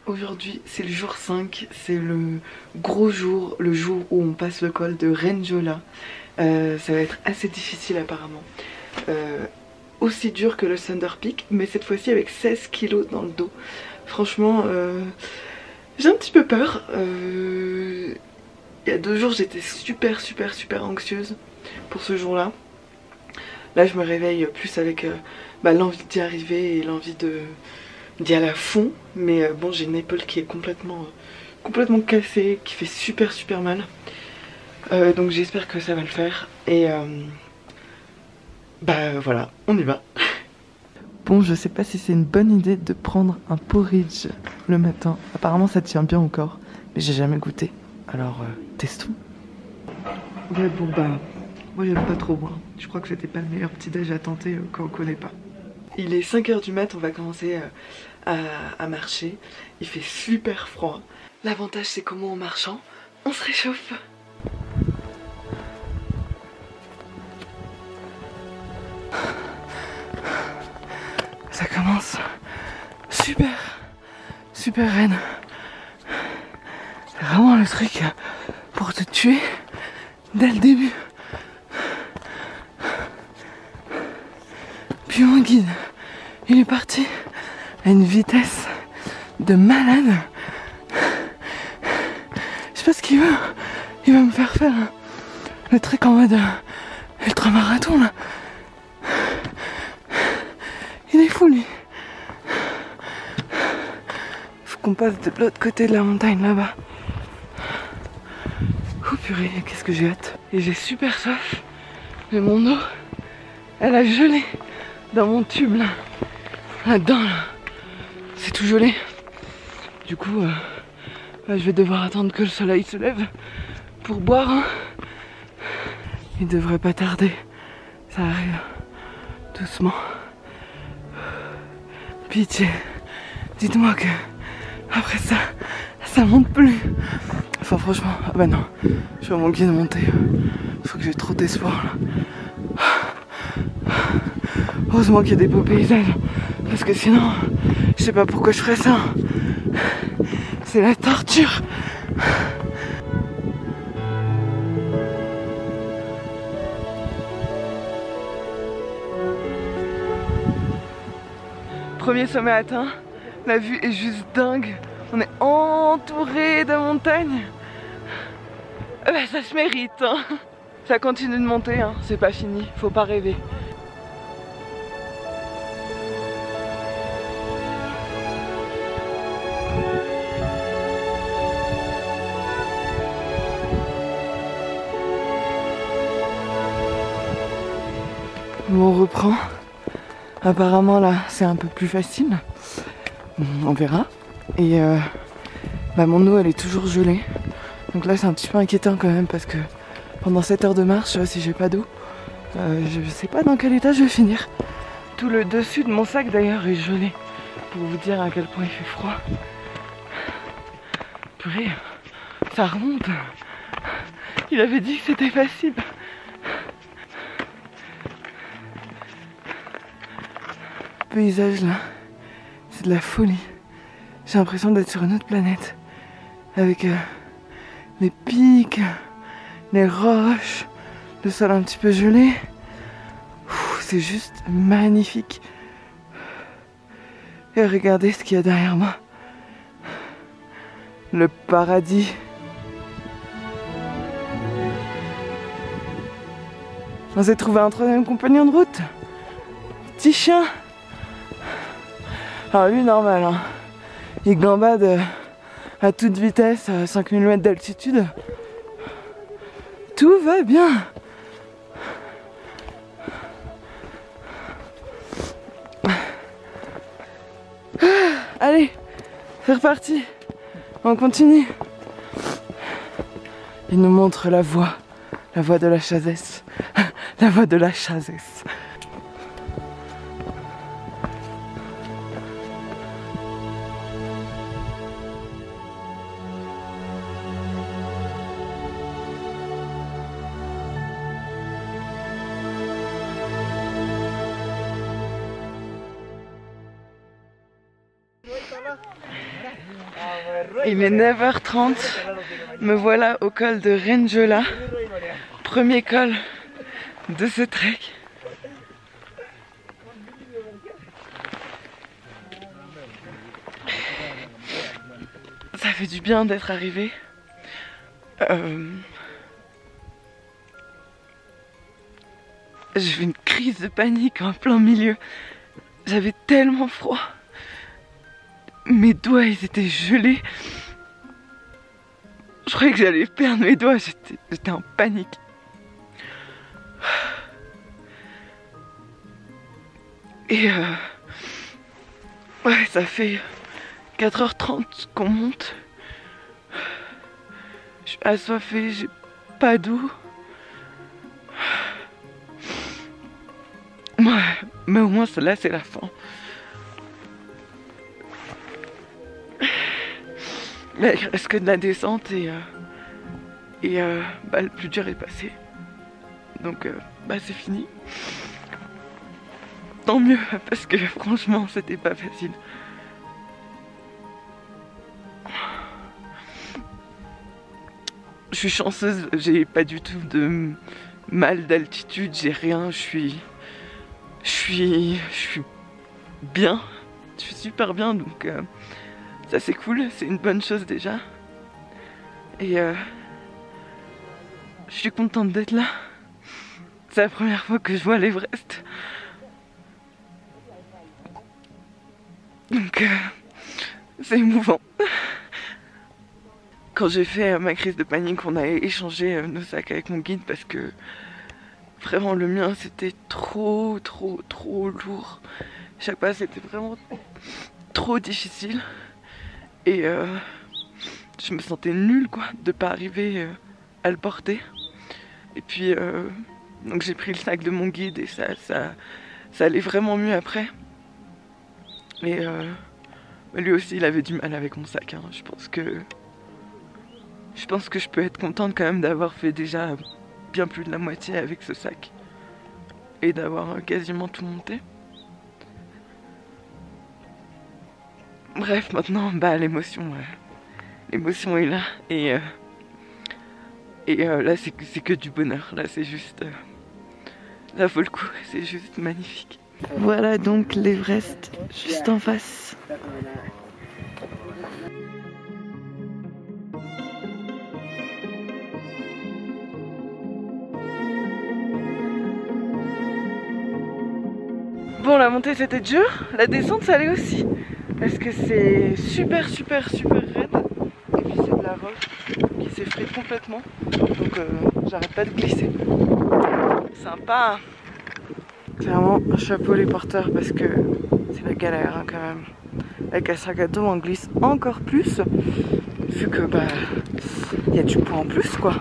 Aujourd'hui c'est le jour 5, c'est le gros jour, le jour où on passe le col de Renjola. Ça va être assez difficile apparemment. Aussi dur que le Thunder Peak, mais cette fois-ci avec 16 kilos dans le dos. Franchement, j'ai un petit peu peur. Il y a 2 jours j'étais super anxieuse pour ce jour-là. Là je me réveille plus avec l'envie d'y arriver et l'envie d'y aller à fond. Mais bon, j'ai une épaule qui est complètement cassée, qui fait super mal. Donc j'espère que ça va le faire. Et voilà, on y va. Bon, je sais pas si c'est une bonne idée de prendre un porridge le matin. Apparemment ça tient bien au corps, mais j'ai jamais goûté. Alors testons. Ouais, bon moi j'aime pas trop moi. Je crois que c'était pas le meilleur petit déj à tenter quand on connaît pas. Il est 5 h du mat, on va commencer à marcher. Il fait super froid. L'avantage c'est qu'au moins en marchant, on se réchauffe. Ça commence super raide. C'est vraiment le truc pour te tuer dès le début. Puis mon guide, il est parti à une vitesse de malade. Je sais pas ce qu'il veut. Il va me faire faire le truc en mode ultra-marathon là. Il est fou lui. Faut qu'on passe de l'autre côté de la montagne là-bas. Oh purée, qu'est-ce que j'ai hâte. Et j'ai super soif. Mais mon eau, elle a gelé dans mon tube là. Là-dedans là. C'est tout gelé. Du coup, je vais devoir attendre que le soleil se lève pour boire. Hein. Il devrait pas tarder. Ça arrive doucement. Pitié, dites-moi que après ça monte plus. Enfin franchement, ah bah non, je vois mon guide monter. Faut que j'ai trop d'espoir là. Heureusement qu'il y a des beaux paysages, parce que sinon, je sais pas pourquoi je ferais ça. C'est la torture. Premier sommet atteint, la vue est juste dingue. On est entouré de montagnes. Ça se mérite. Hein. Ça continue de monter, hein. C'est pas fini, faut pas rêver. Bon, on reprend. Apparemment là c'est un peu plus facile. On verra. Et mon eau elle est toujours gelée. Donc là c'est un petit peu inquiétant quand même parce que pendant 7 heures de marche, si j'ai pas d'eau, je sais pas dans quel état je vais finir. Tout le dessus de mon sac d'ailleurs est gelé. Pour vous dire à quel point il fait froid. Purée, ça remonte. Il avait dit que c'était facile. Le paysage là, c'est de la folie. J'ai l'impression d'être sur une autre planète. Avec les pics, les roches, le sol un petit peu gelé. C'est juste magnifique. Et regardez ce qu'il y a derrière moi. Le paradis. On s'est trouvé un 3e compagnon de route. Petit chien. Alors lui normal, hein. Il gambade à toute vitesse, à 5000 mètres d'altitude. Tout va bien. Allez, c'est reparti. On continue. Il nous montre la voie de la Chazesse. La voie de la Chazesse. Il est 9h30, me voilà au col de Renjola, premier col de ce trek. Ça fait du bien d'être arrivé. J'ai fait une crise de panique en plein milieu. J'avais tellement froid. Mes doigts, ils étaient gelés. Je croyais que j'allais perdre mes doigts. J'étais en panique. Et ouais, ça fait 4h30 qu'on monte. Je suis assoiffée, j'ai pas d'eau. Ouais, mais au moins là c'est la fin. Là il reste que de la descente et bah, le plus dur est passé. Donc bah c'est fini. Tant mieux parce que franchement c'était pas facile. Je suis chanceuse, j'ai pas du tout de mal d'altitude, j'ai rien, je suis bien, je suis super bien, donc ça c'est cool, c'est une bonne chose déjà. Et je suis contente d'être là. C'est la première fois que je vois l'Everest. Donc c'est émouvant. Quand j'ai fait ma crise de panique, on a échangé nos sacs avec mon guide parce que vraiment le mien c'était trop lourd. Chaque fois c'était vraiment trop difficile et je me sentais nulle quoi de pas arriver à le porter. Et puis donc j'ai pris le sac de mon guide et ça allait vraiment mieux après. Et lui aussi il avait du mal avec mon sac, hein. Je pense que je peux être contente quand même d'avoir fait déjà bien plus de la moitié avec ce sac et d'avoir quasiment tout monté. Bref, maintenant bah l'émotion est là et là c'est que du bonheur. Là c'est juste ça vaut le coup, c'est juste magnifique. Voilà donc l'Everest juste en face. Bon, la montée c'était dur, la descente ça allait aussi. Parce que c'est super raide. Et puis c'est de la roche qui s'effrite complètement. Donc j'arrête pas de glisser. Sympa. C'est vraiment un chapeau les porteurs parce que c'est la galère hein, quand même. Avec un sac à dos on glisse encore plus. Vu que bah il y a du poids en plus quoi.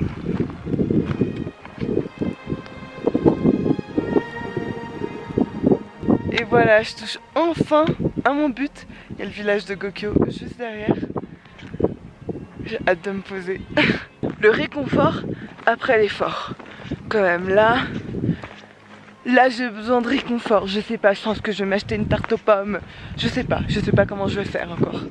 Et voilà, je touche enfin à mon but. Il y a le village de Gokyo juste derrière. J'ai hâte de me poser. Le réconfort après l'effort. Quand même là j'ai besoin de réconfort. Je sais pas, je pense que je vais m'acheter une tarte aux pommes. Je sais pas comment je vais faire encore.